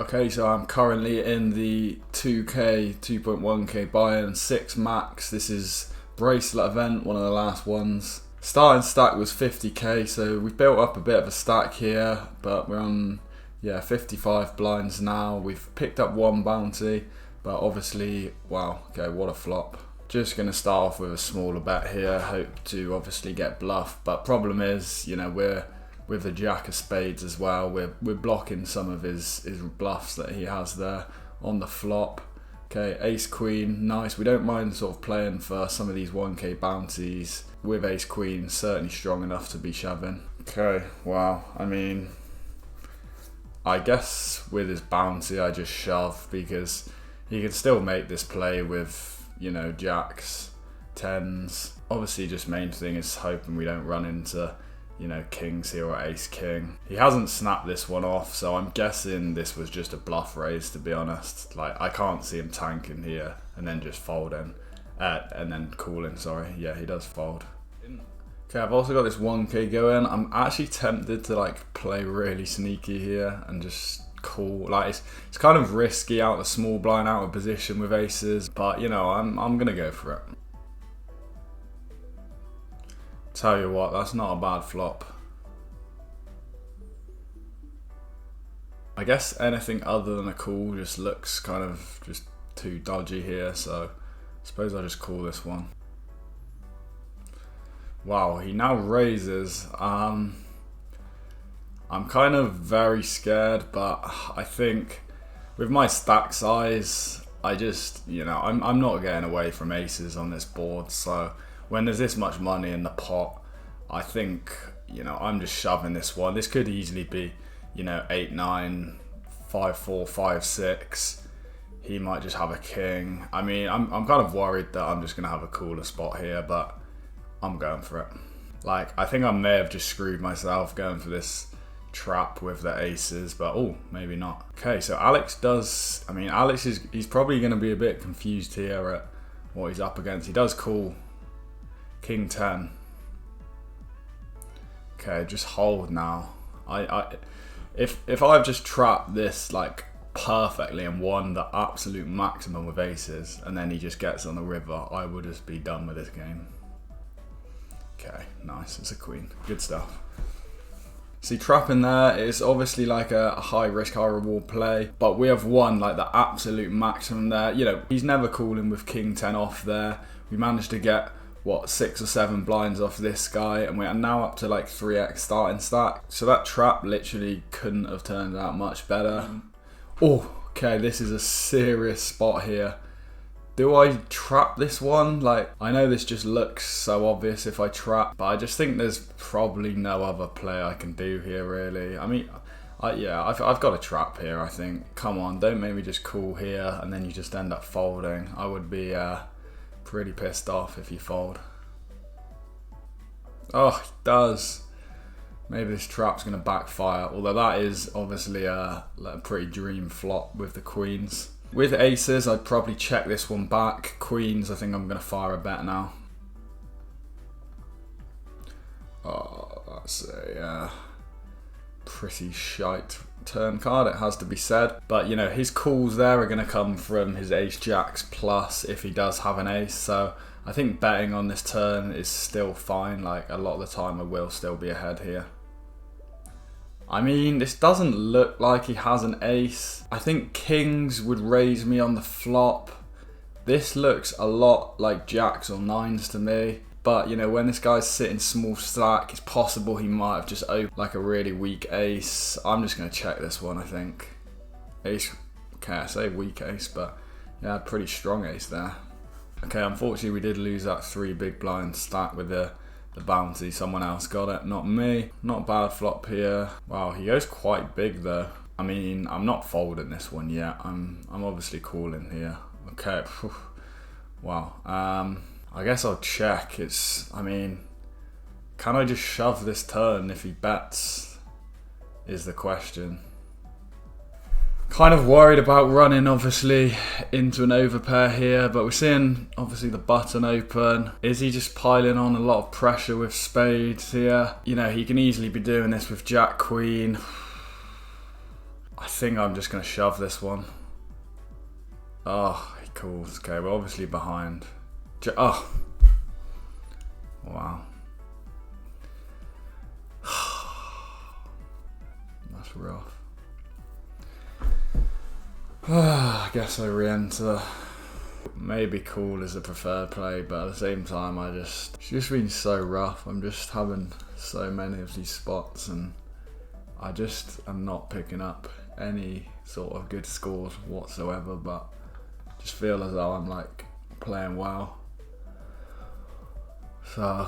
Okay, so I'm currently in the 2K, 2.1K buy-in, 6 max. This is bracelet event, one of the last ones. Starting stack was 50k, so we've built up a bit of a stack here, but we're on 55 blinds now. We've picked up one bounty, but obviously, wow, okay, what a flop. Just going to start off with a smaller bet here, hope to obviously get bluffed, but problem is, you know, we're with the jack of spades as well, we're blocking some of his bluffs that he has there on the flop. Okay, ace queen, nice. We don't mind sort of playing for some of these 1k bounties with ace queen, certainly strong enough to be shoving. Okay, wow, I mean, I guess with his bounty I just shove because he can still make this play with, you know, jacks, tens. Obviously just main thing is hoping we don't run into, you know, kings here or ace king. He hasn't snapped this one off, so I'm guessing this was just a bluff raise, to be honest. Like, I can't see him tanking here and then just folding, and then calling, sorry. Yeah, he does fold. Okay, I've also got this 1k going. I'm actually tempted to like play really sneaky here and just call. Like, it's kind of risky out the small blind, out of position with aces, but you know, I'm gonna go for it. Tell you what, that's not a bad flop. I guess anything other than a call just looks kind of just too dodgy here, so I suppose I'll just call this one. Wow, he now raises. I'm kind of very scared, but I think with my stack size, I just, you know, I'm not getting away from aces on this board, so when there's this much money in the pot, I think, you know, I'm just shoving this one. This could easily be, you know, 8-9, 5-4, 5-6. He might just have a king. I mean, I'm kind of worried that I'm just going to have a cooler spot here, but I'm going for it. Like, I think I may have just screwed myself going for this trap with the aces, but oh, maybe not. Okay, so Alex does, I mean, Alex he's probably going to be a bit confused here at what he's up against. He does call King 10. Okay, just hold now. If I've just trapped this like perfectly and won the absolute maximum with aces, and then he just gets on the river, I would just be done with this game. Okay, nice. It's a queen. Good stuff. See, trapping there is obviously like a high risk, high reward play, but we have won like the absolute maximum there. You know, he's never calling with King 10 off there. We managed to get, what, 6 or 7 blinds off this guy, and we are now up to like 3x starting stack. So that trap literally couldn't have turned out much better. Oh, okay, this is a serious spot here. Do I trap this one? Like, I know this just looks so obvious if I trap, but I just think there's probably no other play I can do here, really. I mean, I've got a trap here, I think. Come on, don't make me just call here and then you just end up folding. I would be pretty pissed off if you fold. Oh, it does. Maybe this trap's going to backfire, although that is obviously a pretty dream flop with the queens. With aces, I'd probably check this one back. Queens, I think I'm going to fire a bet now. Oh, that's a pretty shite turn card, it has to be said. But, you know, his calls there are going to come from his ace jacks plus if he does have an ace. So I think betting on this turn is still fine. Like, a lot of the time I will still be ahead here. I mean, this doesn't look like he has an ace. I think kings would raise me on the flop. This looks a lot like jacks or nines to me. But, you know, when this guy's sitting small stack, it's possible he might have just opened like a really weak ace. I'm just going to check this one, I think. Ace, okay, I say weak ace, but yeah, pretty strong ace there. Okay, unfortunately we did lose that 3 big blind stack with the bounty. Someone else got it, not me. Not bad flop here. Wow, he goes quite big though. I mean, I'm not folding this one yet. I'm obviously calling here. Okay, wow. I guess I'll check. I mean, can I just shove this turn if he bets is the question. Kind of worried about running, obviously, into an overpair here, but we're seeing, obviously, the button open. Is he just piling on a lot of pressure with spades here? You know, he can easily be doing this with jack, queen. I think I'm just going to shove this one. Oh, he calls. Okay, we're obviously behind. Oh. Wow. That's rough. I guess I re-enter. Maybe call is the preferred play, but at the same time, it's just been so rough. I'm just having so many of these spots, and I just am not picking up any sort of good scores whatsoever, but just feel as though I'm like playing well. So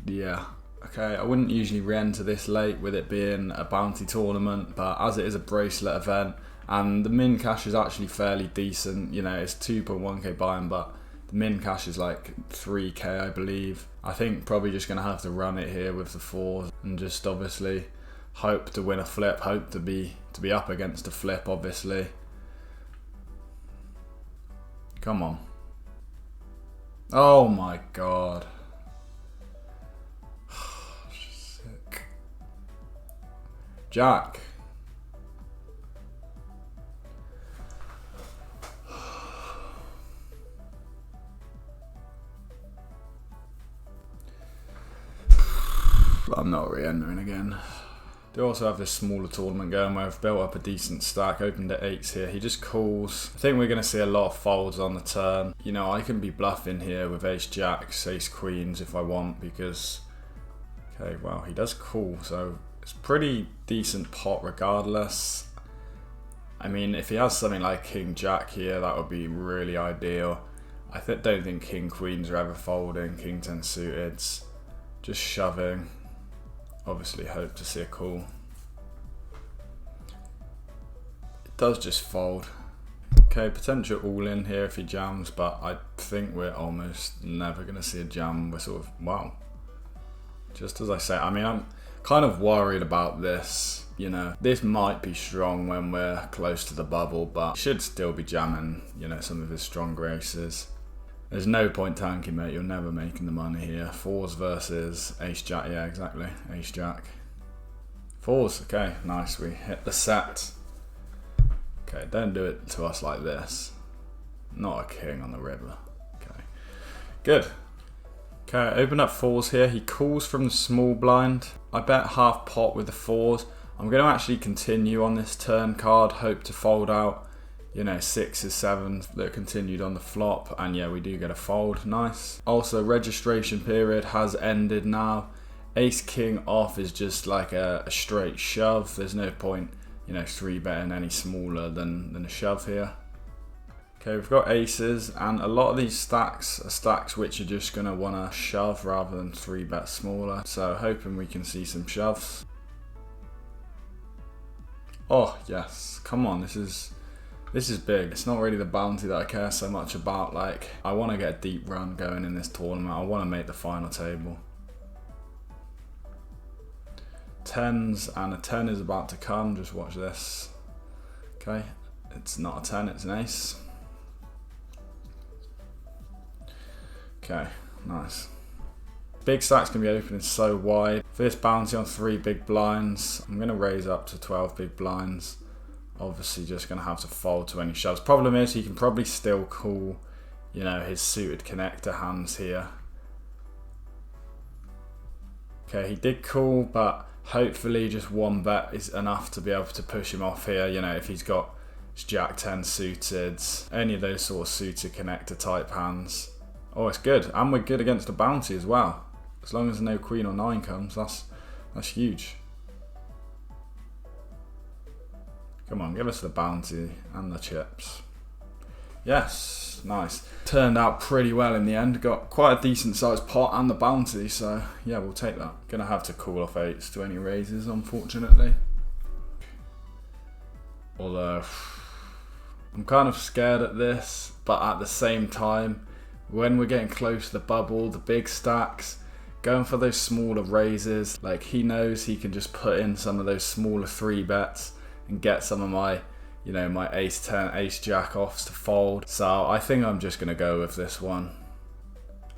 yeah, okay, I wouldn't usually re-enter this late with it being a bounty tournament, but as it is a bracelet event and the min cash is actually fairly decent, you know, it's 2.1k buy-in, but the min cash is like 3k I believe. I think probably just going to have to run it here with the 4s and just obviously hope to win a flip, hope to be up against a flip obviously. Come on. Oh my god. Sick. Jack. I'm not re-entering again. They also have this smaller tournament going where I've built up a decent stack, opened at 8s here. He just calls. I think we're going to see a lot of folds on the turn. You know, I can be bluffing here with ace jacks, ace queens if I want, because, okay, well, he does call, so it's pretty decent pot regardless. I mean, if he has something like king jack here, that would be really ideal. I don't think king queens are ever folding, king 10 suited, just shoving. Obviously hope to see a call. It does just fold. Okay, potential all in here if he jams, but I think we're almost never going to see a jam. We're sort of, wow. Just as I say, I mean, I'm kind of worried about this. You know, this might be strong when we're close to the bubble, but should still be jamming, you know, some of his strong aces. There's no point tanking, mate. You're never making the money here. 4s versus ace jack. Yeah, exactly. Ace jack. 4s. Okay, nice. We hit the set. Okay, don't do it to us like this. Not a king on the river. Okay, good. Okay, open up 4s here. He calls from the small blind. I bet half pot with the 4s. I'm going to actually continue on this turn card. Hope to fold out, you know, 6s, 7s that continued on the flop, and yeah, we do get a fold. Nice. Also, registration period has ended now. Ace king off is just like a straight shove. There's no point, you know, 3-betting any smaller than a shove here. Okay, we've got aces, and a lot of these stacks are stacks which are just going to want to shove rather than 3-bet smaller, so hoping we can see some shoves. Oh yes, come on, this is big. It's not really the bounty that I care so much about. Like, I want to get a deep run going in this tournament. I want to make the final table. 10s, and a 10 is about to come. Just watch this. Okay, it's not a 10, it's an ace. Okay, nice. Big stacks can be opening so wide. For this bounty on 3 big blinds, I'm going to raise up to 12 big blinds. Obviously just going to have to fold to any shoves. Problem is he can probably still call, you know, his suited connector hands here. Okay, he did call, but hopefully just 1 bet is enough to be able to push him off here. You know, if he's got his jack 10 suited, any of those sort of suited connector type hands. Oh, it's good. And we're good against the bounty as well. As long as no queen or 9 comes, that's huge. Come on, give us the bounty and the chips. Yes, nice. Turned out pretty well in the end. Got quite a decent sized pot and the bounty, so yeah, we'll take that. Gonna have to call off 8s to any raises, unfortunately. Although, I'm kind of scared at this, but at the same time, when we're getting close to the bubble, the big stacks, going for those smaller raises, like he knows he can just put in some of those smaller 3-bets and get some of my, you know, my ace 10, ace jack offs to fold. So I think I'm just gonna go with this one.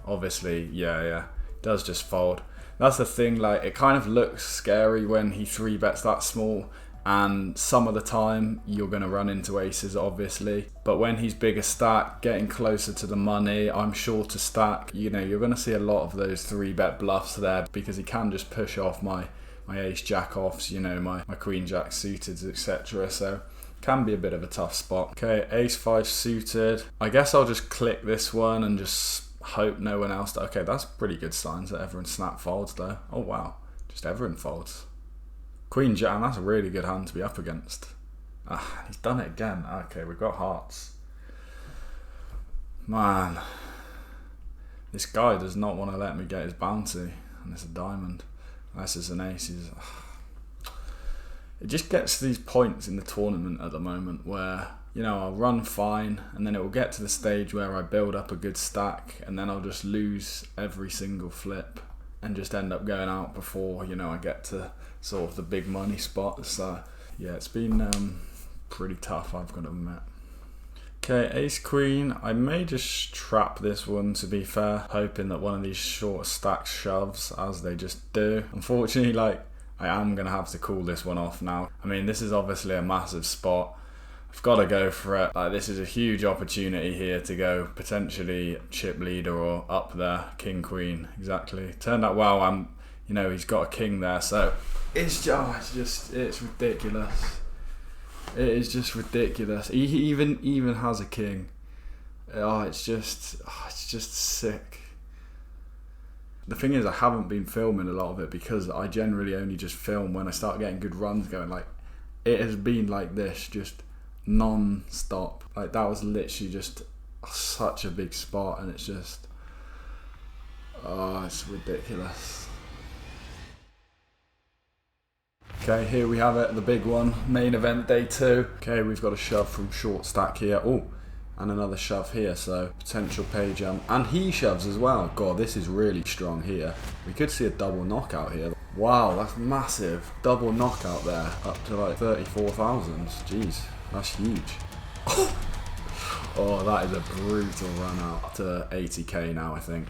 Obviously, yeah, does just fold. That's the thing, like it kind of looks scary when he 3-bets that small and some of the time you're going to run into aces, obviously. But when he's bigger stack, getting closer to the money, I'm shorter stack, you know, you're going to see a lot of those 3-bet bluffs there, because he can just push off my ace jack offs, you know, my queen jack suited, etc. So can be a bit of a tough spot. Okay, ace 5 suited. I guess I'll just click this one and just hope no one else. Okay, that's pretty good signs that everyone snap folds though. Oh wow, just everyone folds. Queen jack, that's a really good hand to be up against. Ah, he's done it again. Okay, we've got hearts. Man, this guy does not want to let me get his bounty, and it's a diamond. Unless it's an ace. It just gets to these points in the tournament at the moment where, you know, I'll run fine, and then it will get to the stage where I build up a good stack, and then I'll just lose every single flip and just end up going out before, you know, I get to sort of the big money spot. So yeah, it's been pretty tough, I've got to admit. Okay, ace queen. I may just trap this one, to be fair, hoping that one of these short stacks shoves, as they just do. Unfortunately, like, I am going to have to call this one off now. I mean, this is obviously a massive spot. I've got to go for it. Like, this is a huge opportunity here to go potentially chip leader or up there, king queen. Exactly. Turned out well. You know, he's got a king there, so it's ridiculous. It is just ridiculous. He even has a king. It's just sick. The thing is, I haven't been filming a lot of it because I generally only just film when I start getting good runs going. Like, it has been like this, just non-stop. Like, that was literally just such a big spot, and it's just, it's ridiculous. Okay, here we have it, the big one, main event day 2. Okay, we've got a shove from short stack here. Oh, and another shove here, so potential pay jump. And he shoves as well. God, this is really strong here. We could see a double knockout here. Wow, that's massive. Double knockout there, up to like 34,000. Jeez, that's huge. Oh, that is a brutal run out to 80k now, I think.